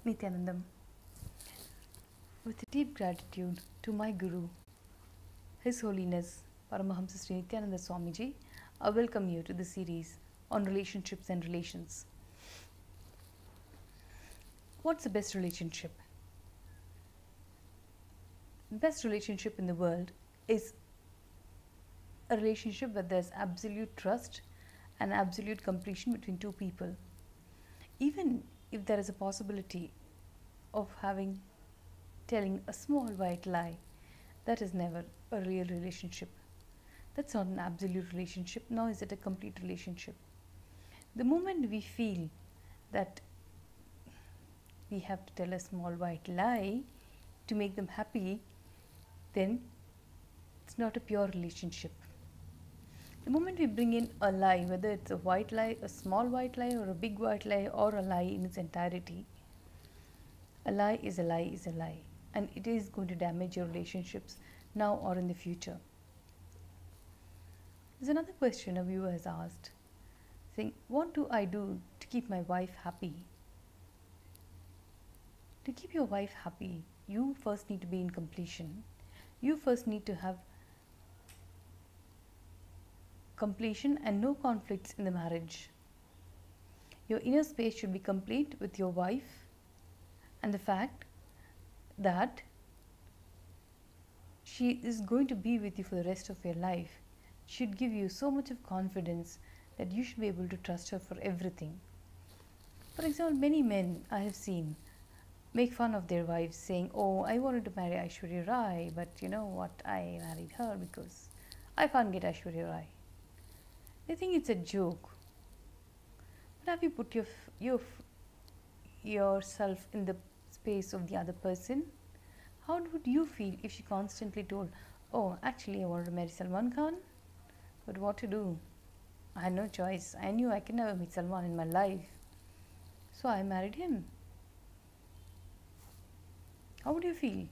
Nityanandam. With deep gratitude to my Guru, His Holiness Paramahamsa Sri Nityananda Swamiji, I welcome you to the series on relationships and relations. What's the best relationship? The best relationship in the world is a relationship where there's absolute trust and absolute completion between two people. Even if there is a possibility of telling a small white lie, that is never a real relationship. That's not an absolute relationship, nor is it a complete relationship. The moment we feel that we have to tell a small white lie to make them happy, then it's not a pure relationship. The moment we bring in a lie, whether it's a white lie, a small white lie, or a big white lie, or a lie in its entirety, a lie is a lie is a lie, and it is going to damage your relationships now or in the future. There's another question a viewer has asked, saying, what do I do to keep my wife happy? To keep your wife happy, you first need to be in completion. You first need to have completion and no conflicts in the marriage. Your inner space should be complete with your wife, and the fact that she is going to be with you for the rest of your life should give you so much of confidence that you should be able to trust her for everything. For example, many men I have seen make fun of their wives, saying, "Oh, I wanted to marry Aishwarya Rai, but you know what, I married her because I can't get Aishwarya Rai." They think it's a joke. But have you put yourself in the space of the other person? How would you feel if she constantly told, "Oh, actually I wanted to marry Salman Khan, but what to do? I had no choice. I knew I could never meet Salman in my life, so I married him." How would you feel?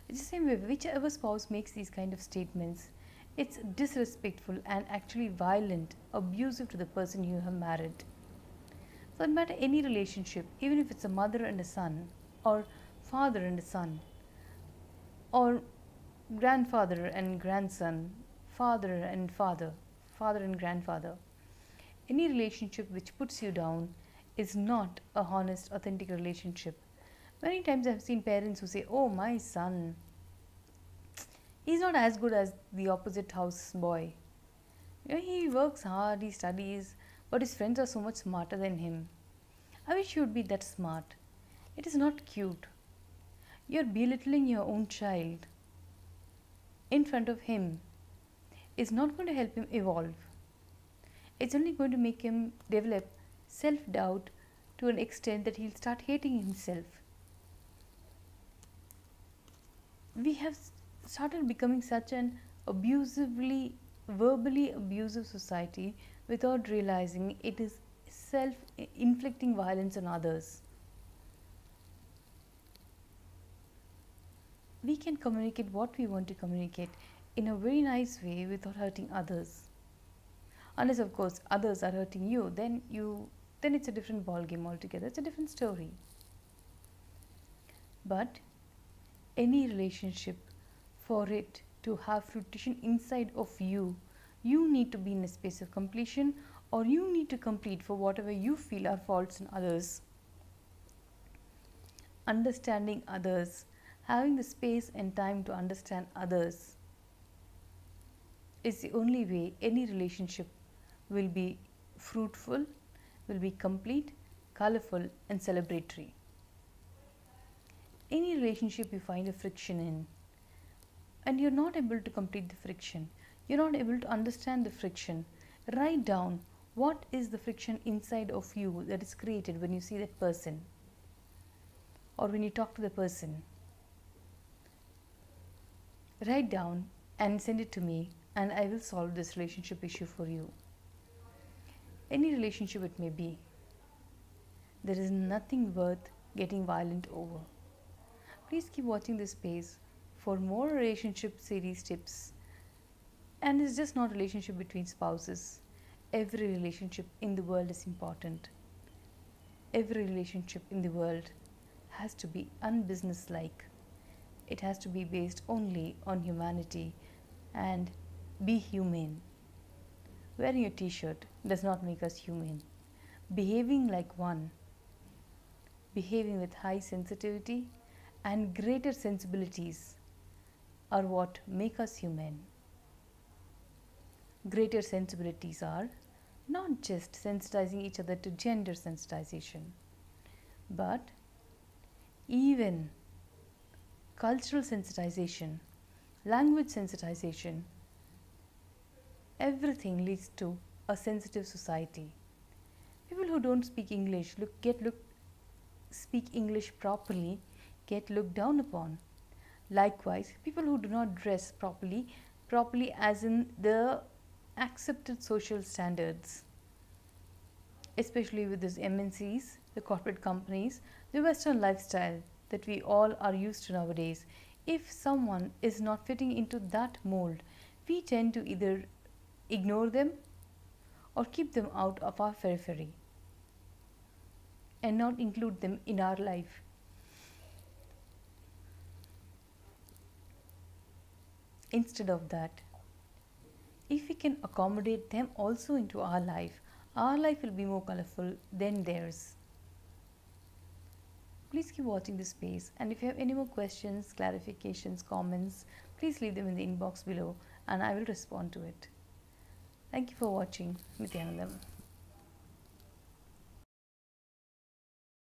It's the same way, whichever spouse makes these kind of statements, it's disrespectful and actually violent, abusive to the person you have married. So no matter any relationship, even if it's a mother and a son, or father and a son, or grandfather and grandson, father and father, father and grandfather, any relationship which puts you down is not a honest, authentic relationship. Many times I have seen parents who say, "Oh, my son, he's not as good as the opposite house boy. You know, he works hard, he studies, but his friends are so much smarter than him. I wish you would be that smart." It is not cute. You're belittling your own child in front of him. It's not going to help him evolve. It's only going to make him develop self-doubt to an extent that he'll start hating himself. We have started becoming such an verbally abusive society without realizing it is self-inflicting violence on others. We can communicate what we want to communicate in a very nice way without hurting others. Unless, of course, others are hurting you, then it's a different ball game altogether. It's a different story. But any relationship, for it to have fruition inside of you, you need to be in a space of completion, or you need to complete for whatever you feel are faults in others. Understanding others, having the space and time to understand others, is the only way any relationship will be fruitful, will be complete, colorful, and celebratory. Any relationship you find a friction in, and you're not able to complete the friction, you're not able to understand the friction, write down what is the friction inside of you that is created when you see that person or when you talk to the person. Write down and send it to me, and I will solve this relationship issue for you. Any relationship it may be, there is nothing worth getting violent over. Please keep watching this space for more relationship series tips. And it's just not relationship between spouses. Every relationship in the world is important. every relationship in the world has to be unbusinesslike. It has to be based only on humanity and be humane. Wearing a t shirt does not make us humane. Behaving like one, behaving with high sensitivity and greater sensibilities are what make us humane. Greater sensibilities are not just sensitizing each other to gender sensitization, but even cultural sensitization, language sensitization. Everything leads to a sensitive society. People who don't speak English speak English properly get looked down upon. Likewise, people who do not dress properly as in the accepted social standards, especially with these MNCs, the corporate companies, the Western lifestyle that we all are used to nowadays. If someone is not fitting into that mold, we tend to either ignore them or keep them out of our periphery and not include them in our life. Instead of that, if we can accommodate them also into our life will be more colorful than theirs. Please keep watching this space, and if you have any more questions, clarifications, comments, please leave them in the inbox below and I will respond to it. Thank you for watching. Nityanandam.